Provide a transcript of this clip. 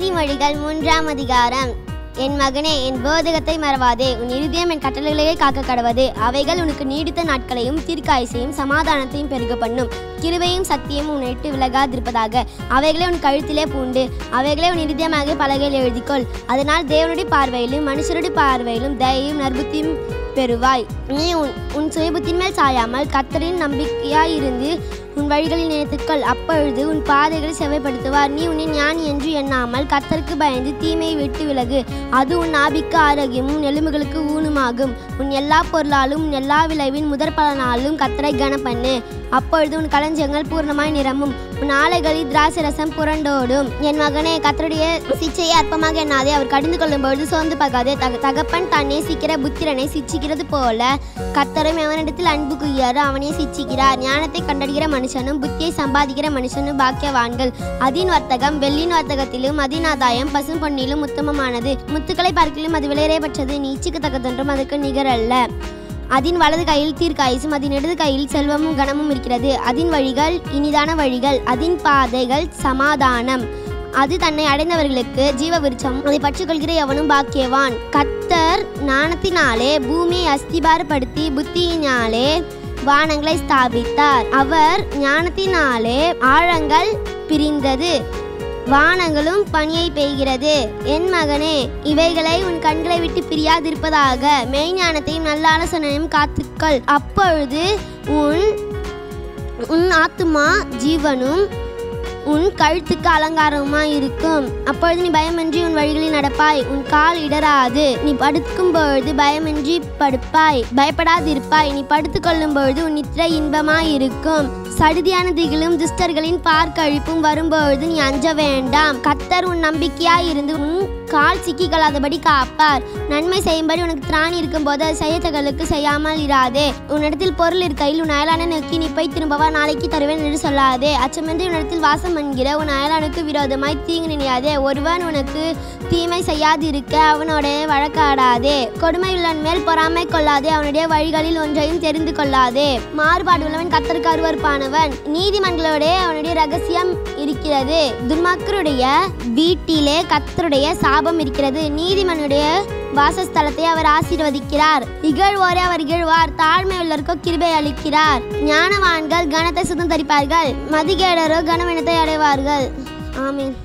நீதிமொழிகள் 3ஆம் அதிகாரம். என் மகனே, என் போதகத்தை மறவாதே. உன் இருதயம் என் கட்டளைகளையே காக்க கடவது. அவைகள் உனக்கு நீடித்த நாட்களையும் தீர்க்காயுசையும் சமாதானத்தையும் பெருக பண்ணும். கிருபையும் சத்தியமும் உன்னை விட்டு விலகாதிருப்பதாக. அவைகளே உன் கழுத்திலே பூண்டு, அவைகளே உன் இருதயமாக பலகையில் எழுதிக்கொள். அதனால் தேவனுடைய பார்வையிலும் மனுஷருடைய பார்வையிலும் தயையும் நற்புத்தியும் பெறுவாய். நீ உன் சுயபுத்தின் மேல் சாயாமல் கர்த்தரின் நம்பிக்கையாயிருந்து உன் வழிகளில் நினைத்துக்கொள். அப்பொழுது உன் பாதைகளை செவ்வைப்படுத்துவார். நீ உன்னை ஞானி என்று எண்ணாமல் கர்த்தருக்கு பயந்து தீமையை விட்டு விலகு. அது உன் ஆவிக்கு ஆரோக்கியமும் எலும்புகளுக்கு ஊனுமாகும். உன் எல்லா பொருளாலும் உன் எல்லா விளைவின் முதற் பலனாலும் கர்த்தரை கனப்பண்ணு. அப்பொழுது உன் களஞ்சியங்கள் பூர்ணமாய் நிரம்பும். உன் ஆலைகளில் திராட்சரசம் புரண்டோடும். என் மகனே, கர்த்தருடைய சிச்சையை அற்பமாக எண்ணாதே. அவர் கடிந்து கொள்ளும் பொழுது சோர்ந்து பார்க்காதே. தகப்பன் தான் நேசிக்கிற புத்திரனை சிச்சிக்கிறது போல கர்த்தரும் எவனிடத்தில் அன்பு குய்யாரோ அவனையே சிச்சிக்கிறார். ஞானத்தை கண்டறிகிற மனுஷனும் புத்தியை சம்பாதிக்கிற மனுஷனும் பாக்கியவான்கள். அதின் வர்த்தகம் வெள்ளியின் வர்த்தகத்திலும் அதின் ஆதாயம் பசும் பொன்னிலும் உத்தமமானது. முத்துக்களை பார்க்கிலும் அது விலையேறப்பட்டது. நீ இச்சிக்கு தக்கதொன்றும் அதுக்கு நிகரல்ல. அதின் வலது கையில் தீர்க்காயுசும் அதின் இடது கையில் செல்வமும் கனமும் இருக்கிறது. அதின் வழிகள் இனிதான வழிகள், அதின் பாதைகள் சமாதானம். அது தன்னை அடைந்தவர்களுக்கு ஜீவ விருட்சம். அதை பற்றிக்கொள்கிற எவனும் பாக்கியவான். கர்த்தர் ஞானத்தினாலே பூமியை அஸ்திபாரப்படுத்தி புத்தியினாலே வானங்களை ஸ்தாபித்தார். அவர் ஞானத்தினாலே ஆழங்கள் பிரிந்தது, வானங்களும் பனியை பெய்கிறது. என் மகனே, இவைகளை உன் கண்களை விட்டு பிரியாதிருப்பதாக. மெய்ஞானத்தையும் நல்ல ஆலோசனையும் காத்துக்கள். அப்பொழுது உன் ஆத்துமா ஜீவனும் உன் கழுத்துக்கு அலங்காரமாய் இருக்கும். அப்பொழுது நீ பயமின்றி உன் வழிகளில் நடப்பாய். உன் கால் இடராது. நீ படுக்கும் பொழுது பயமின்றி படுப்பாய், பயப்படாதிருப்பாய். நீ படுத்து கொள்ளும் பொழுது உன் நித்திரை இன்பமாய் இருக்கும். சடுதியான திகிலும் துஷ்டர்களின் பார்க்கழிப்பும் வரும்பொழுது நீ அஞ்ச வேண்டாம். கர்த்தர் உன் நம்பிக்கையாயிருந்து உன் கால் சிக்கிக்கொள்ளாதபடி காப்பார். நன்மை செய்யும்படி உனக்கு திராணி இருக்கும் போது அது செய்யத்தகளுக்கு செய்யாமல் இராதே. உன்னிடத்தில் பொருள் இருக்கையில் உன் அயலானை நோக்கி நீ போய் திரும்பவா, நாளைக்கு தருவேன் என்று சொல்லாதே. அச்சமின்றி உன்னிடத்தில் வாசம் என்கிற உன் அயலானுக்கு விரோதமாய் தீங்கு நினையாதே. ஒருவன் உனக்கு தீமை செய்யாதிருக்க அவனோடைய வழக்காடாதே. கொடுமையுள்ளவன் மேல் பொறாமை கொள்ளாதே. அவனுடைய வழிகளில் ஒன்றையும் தெரிந்து கொள்ளாதே. மாறுபாடு உள்ளவன் கர்த்தருக்கு அருவருப்பானவன். நீதிமன்றங்களோட அவனுடைய ரகசியம் இருக்கிறது. துன்மார்க்கருடைய வீட்டிலே கர்த்தருடைய சாபம் இருக்கிறது. நீதிமனுடைய வாசஸ்தலத்தை அவர் ஆசீர்வதிக்கிறார். இகழ்வோரே அவர் இகழ்வார். தாழ்மை உள்ளவர்க்கோ கிருபை அளிக்கிறார். ஞானவான்கள் கனத்தை சுதந்தரிப்பார்கள், மதிகேடரோ கனவீனத்தை அடைவார்கள். ஆமென்.